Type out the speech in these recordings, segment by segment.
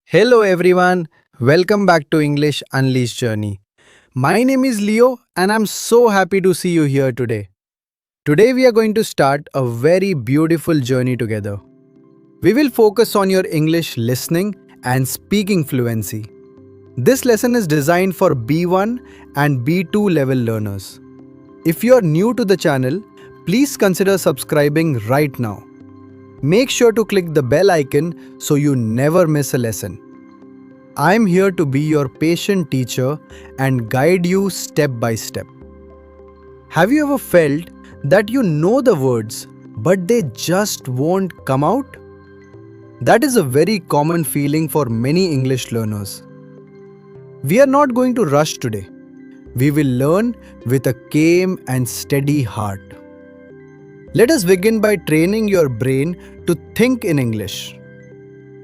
Hello everyone, welcome back to English Unleashed Journey. My name is Leo and I'm so happy to see you here today. Today we are going to start a very beautiful journey together. We will focus on your English listening and speaking fluency. This lesson is designed for B1 and B2 level learners. If you are new to the channel, please consider subscribing right now. Make sure to click the bell icon so you never miss a lesson. I'm here to be your patient teacher and guide you step by step. Have you ever felt that you know the words but they just won't come out? That is a very common feeling for many English learners. We are not going to rush today. We will learn with a calm and steady heart. Let us begin by training your brain to think in English.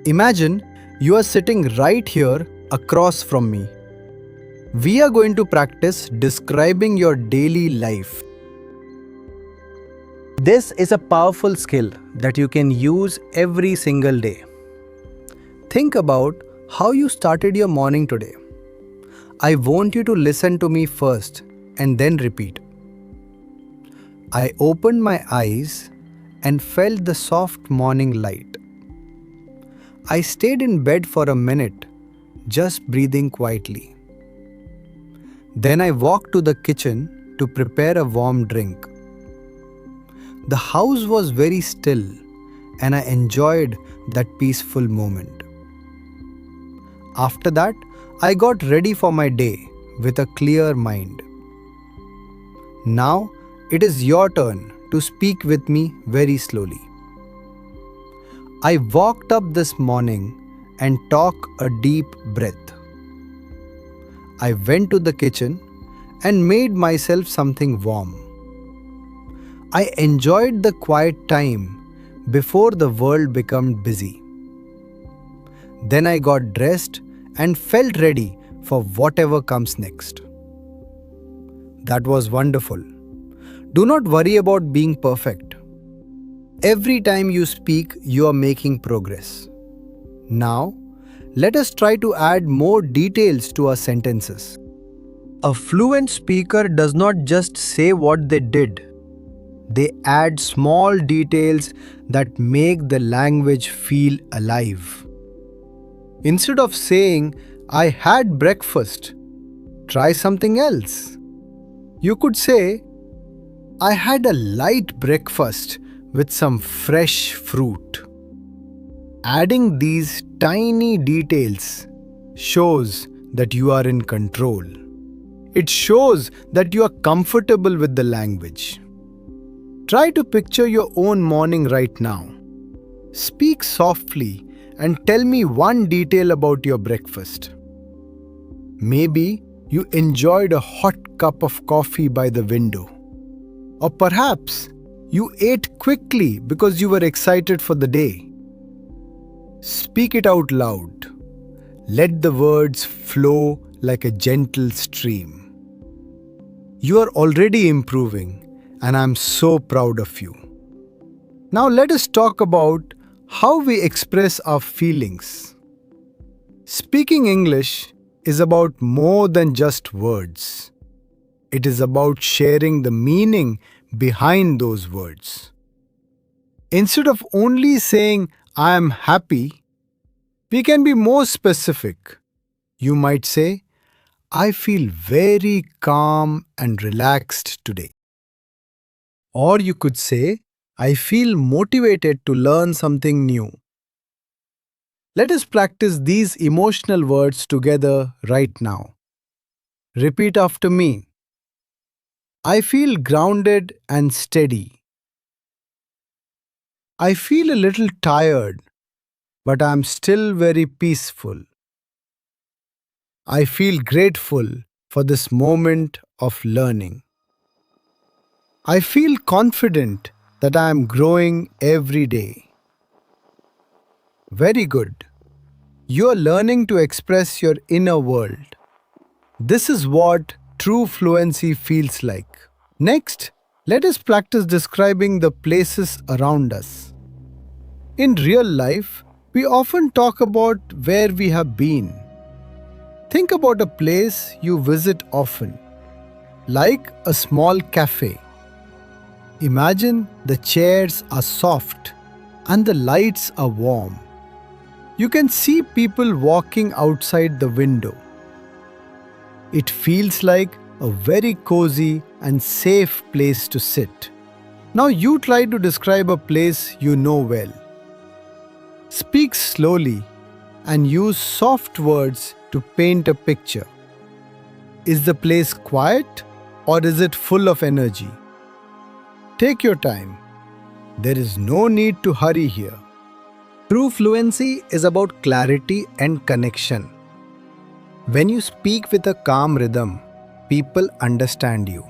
Imagine you are sitting right here across from me. We are going to practice describing your daily life. This is a powerful skill that you can use every single day. Think about how you started your morning today. I want you to listen to me first and then repeat. I opened my eyes and felt the soft morning light. I stayed in bed for a minute, just breathing quietly. Then I walked to the kitchen to prepare a warm drink. The house was very still and I enjoyed that peaceful moment. After that, I got ready for my day with a clear mind. Now, it is your turn to speak with me very slowly. I walked up this morning and took a deep breath. I went to the kitchen and made myself something warm. I enjoyed the quiet time before the world became busy. Then I got dressed and felt ready for whatever comes next. That was wonderful. Do not worry about being perfect. Every time you speak, you are making progress. Now, let us try to add more details to our sentences. A fluent speaker does not just say what they did. They add small details that make the language feel alive. Instead of saying, I had breakfast, try something else. You could say, I had a light breakfast with some fresh fruit. Adding these tiny details shows that you are in control. It shows that you are comfortable with the language. Try to picture your own morning right now. Speak softly and tell me one detail about your breakfast. Maybe you enjoyed a hot cup of coffee by the window. Or perhaps you ate quickly because you were excited for the day. Speak it out loud. Let the words flow like a gentle stream. You are already improving, and I'm so proud of you. Now let us talk about how we express our feelings. Speaking English is about more than just words. It is about sharing the meaning behind those words. Instead of only saying, I am happy, we can be more specific. You might say, I feel very calm and relaxed today. Or you could say, I feel motivated to learn something new. Let us practice these emotional words together right now. Repeat after me. I feel grounded and steady. I feel a little tired, but I'm still very peaceful. I feel grateful for this moment of learning. I feel confident that I am growing every day. Very good. You are learning to express your inner world. This is what true fluency feels like. Next, let us practice describing the places around us. In real life, We often talk about where we have been. Think about a place you visit often, like a small cafe. Imagine the chairs are soft and the lights are warm. You can see people walking outside the window. It feels like a very cozy and safe place to sit. Now you try to describe a place you know well. Speak slowly and use soft words to paint a picture. Is the place quiet or is it full of energy? Take your time. There is no need to hurry here. True fluency is about clarity and connection. When you speak with a calm rhythm, people understand you.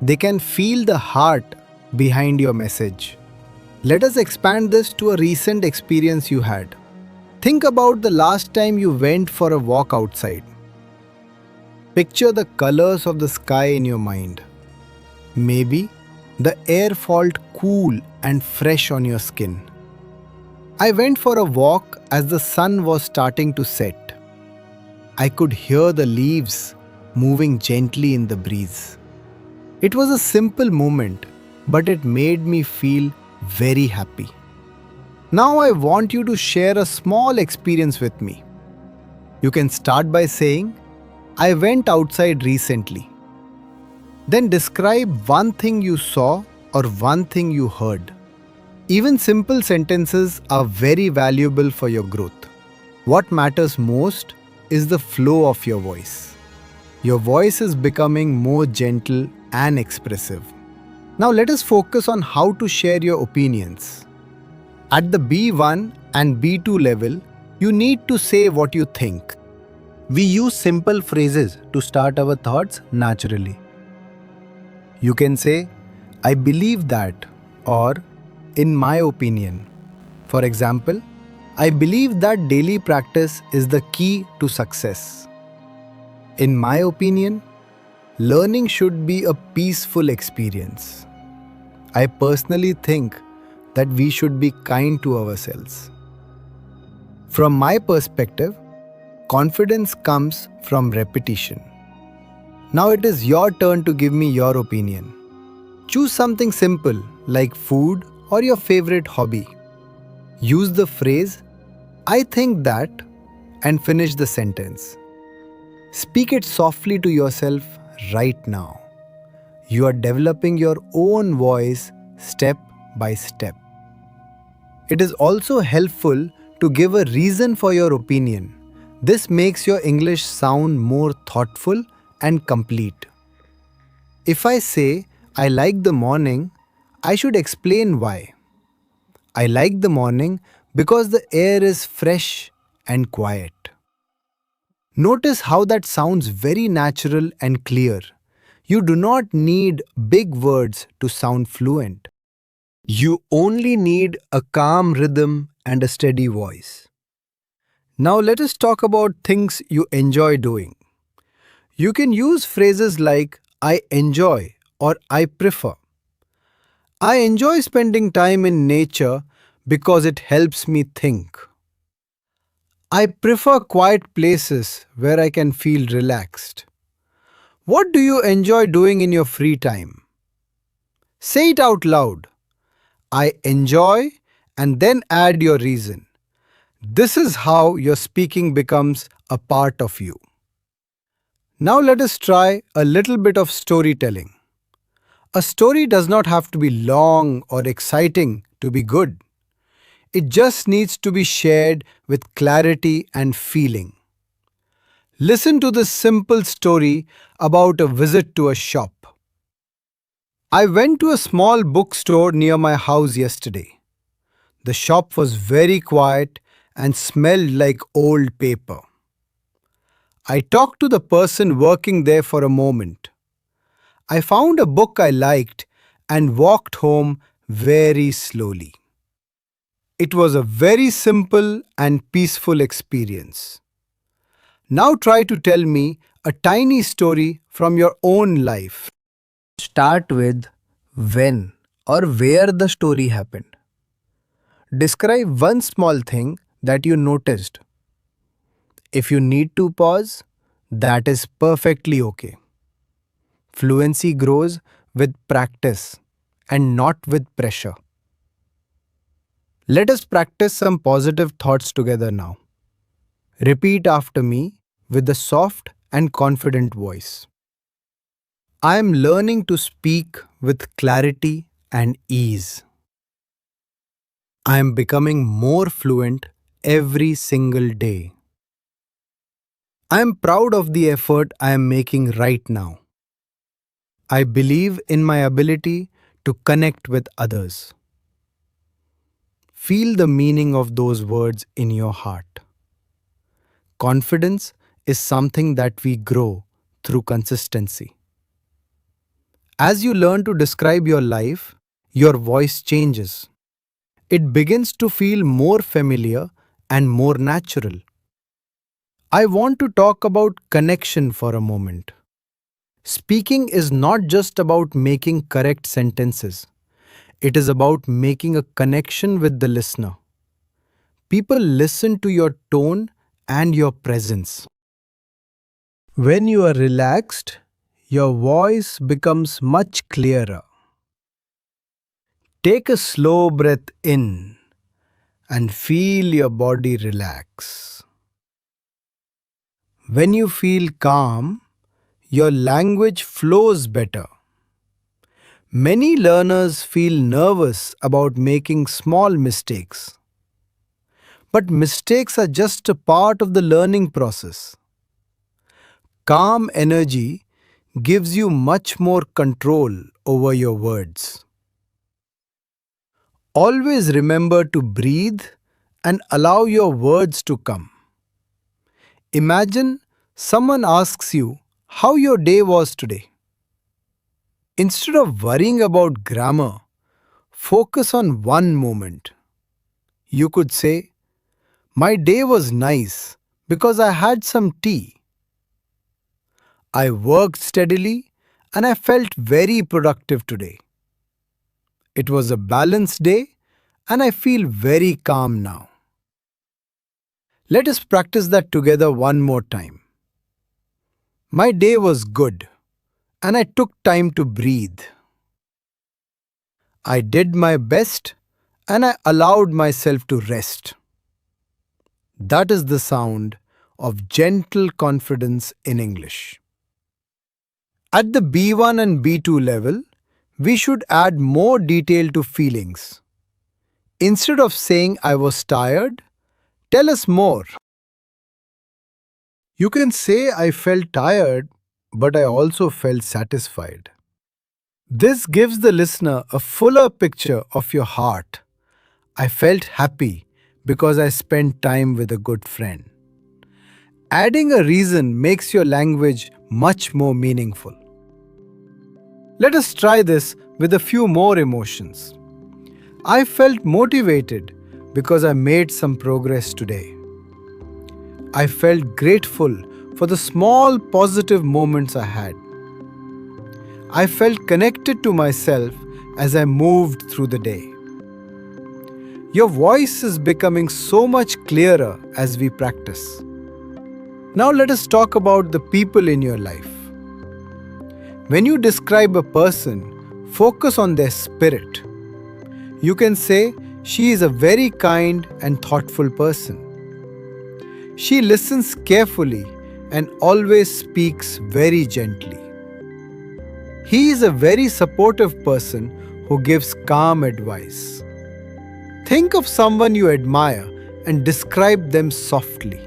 They can feel the heart behind your message. Let us expand this to a recent experience you had. Think about the last time you went for a walk outside. Picture the colors of the sky in your mind. Maybe the air felt cool and fresh on your skin. I went for a walk as the sun was starting to set. I could hear the leaves moving gently in the breeze. It was a simple moment, but it made me feel very happy. Now I want you to share a small experience with me. You can start by saying, I went outside recently. Then describe one thing you saw or one thing you heard. Even simple sentences are very valuable for your growth. What matters most is the flow of your voice. Your voice is becoming more gentle and expressive. Now let us focus on how to share your opinions. At the B1 and B2 level, you need to say what you think. We use simple phrases to start our thoughts naturally. You can say, I believe that, or in my opinion. For example, I believe that daily practice is the key to success. In my opinion, learning should be a peaceful experience. I personally think that we should be kind to ourselves. From my perspective, confidence comes from repetition. Now it is your turn to give me your opinion. Choose something simple like food or your favorite hobby. Use the phrase, I think that, and finish the sentence. Speak it softly to yourself right now. You are developing your own voice step by step. It is also helpful to give a reason for your opinion. This makes your English sound more thoughtful and complete. If I say, I like the morning, I should explain why. I like the morning because the air is fresh and quiet. Notice how that sounds very natural and clear. You do not need big words to sound fluent. You only need a calm rhythm and a steady voice. Now let us talk about things you enjoy doing. You can use phrases like I enjoy or I prefer. I enjoy spending time in nature because it helps me think. I prefer quiet places where I can feel relaxed. What do you enjoy doing in your free time? Say it out loud. I enjoy and then add your reason. This is how your speaking becomes a part of you. Now let us try a little bit of storytelling. A story does not have to be long or exciting to be good. It just needs to be shared with clarity and feeling. Listen to this simple story about a visit to a shop. I went to a small bookstore near my house yesterday. The shop was very quiet and smelled like old paper. I talked to the person working there for a moment. I found a book I liked and walked home very slowly. It was a very simple and peaceful experience. Now try to tell me a tiny story from your own life. Start with when or where the story happened. Describe one small thing that you noticed. If you need to pause, that is perfectly okay. Fluency grows with practice and not with pressure. Let us practice some positive thoughts together now. Repeat after me with a soft and confident voice. I am learning to speak with clarity and ease. I am becoming more fluent every single day. I am proud of the effort I am making right now. I believe in my ability to connect with others. Feel the meaning of those words in your heart. Confidence is something that we grow through consistency. As you learn to describe your life, your voice changes. It begins to feel more familiar and more natural. I want to talk about connection for a moment. Speaking is not just about making correct sentences. It is about making a connection with the listener. People listen to your tone and your presence. When you are relaxed, your voice becomes much clearer. Take a slow breath in and feel your body relax. When you feel calm, your language flows better. Many learners feel nervous about making small mistakes. But mistakes are just a part of the learning process. Calm energy gives you much more control over your words. Always remember to breathe and allow your words to come. Imagine someone asks you how your day was today. Instead of worrying about grammar, focus on one moment. You could say, "My day was nice because I had some tea. I worked steadily and I felt very productive today. It was a balanced day and I feel very calm now." Let us practice that together one more time. My day was good and I took time to breathe. I did my best and I allowed myself to rest. That is the sound of gentle confidence in English. At the B1 and B2 level, we should add more detail to feelings. Instead of saying I was tired, tell us more. You can say I felt tired, but I also felt satisfied. This gives the listener a fuller picture of your heart. I felt happy because I spent time with a good friend. Adding a reason makes your language much more meaningful. Let us try this with a few more emotions. I felt motivated because I made some progress today. I felt grateful for the small positive moments I had. I felt connected to myself as I moved through the day. Your voice is becoming so much clearer as we practice. Now let us talk about the people in your life. When you describe a person, focus on their spirit. You can say, "She is a very kind and thoughtful person. She listens carefully and always speaks very gently. He is a very supportive person who gives calm advice." Think of someone you admire and describe them softly.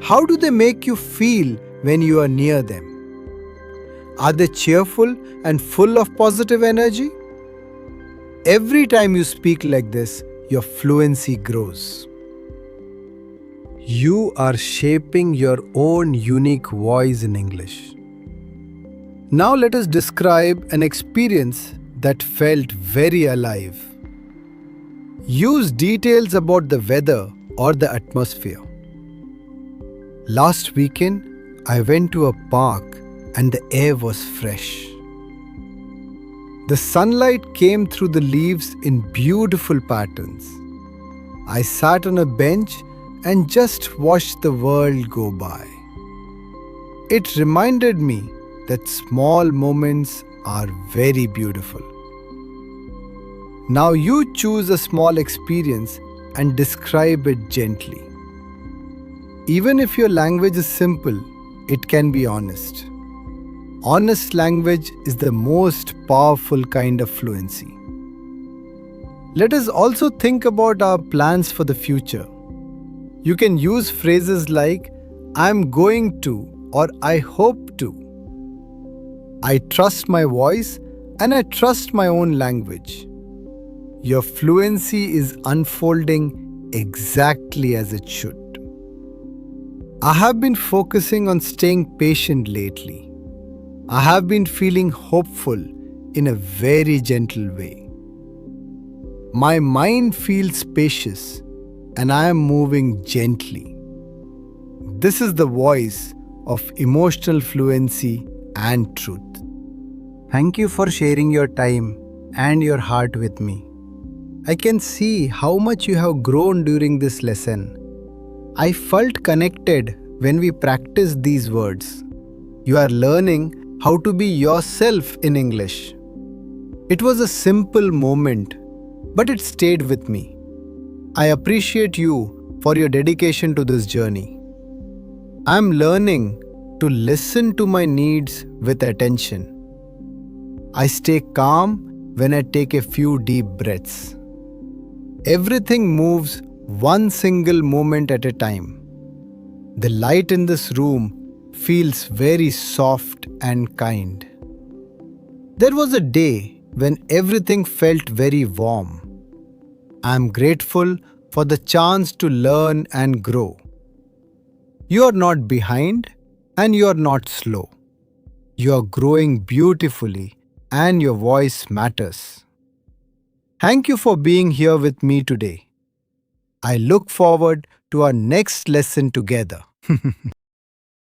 How do they make you feel when you are near them? Are they cheerful and full of positive energy? Every time you speak like this, your fluency grows. You are shaping your own unique voice in English. Now let us describe an experience that felt very alive. Use details about the weather or the atmosphere. Last weekend, I went to a park and the air was fresh. The sunlight came through the leaves in beautiful patterns. I sat on a bench and just watched the world go by. It reminded me that small moments are very beautiful. Now you choose a small experience and describe it gently. Even if your language is simple, it can be honest. Honest language is the most powerful kind of fluency. Let us also think about our plans for the future. You can use phrases like I'm going to or I hope to. I trust my voice and I trust my own language. Your fluency is unfolding exactly as it should. I have been focusing on staying patient lately. I have been feeling hopeful in a very gentle way. My mind feels spacious and I am moving gently. This is the voice of emotional fluency and truth. Thank you for sharing your time and your heart with me. I can see how much you have grown during this lesson. I felt connected when we practiced these words. You are learning how to be yourself in English. It was a simple moment, but it stayed with me. I appreciate you for your dedication to this journey. I am learning to listen to my needs with attention. I stay calm when I take a few deep breaths. Everything moves one single moment at a time. The light in this room feels very soft and kind. There was a day when everything felt very warm. I am grateful for the chance to learn and grow. You are not behind and you are not slow. You are growing beautifully and your voice matters. Thank you for being here with me today. I look forward to our next lesson together.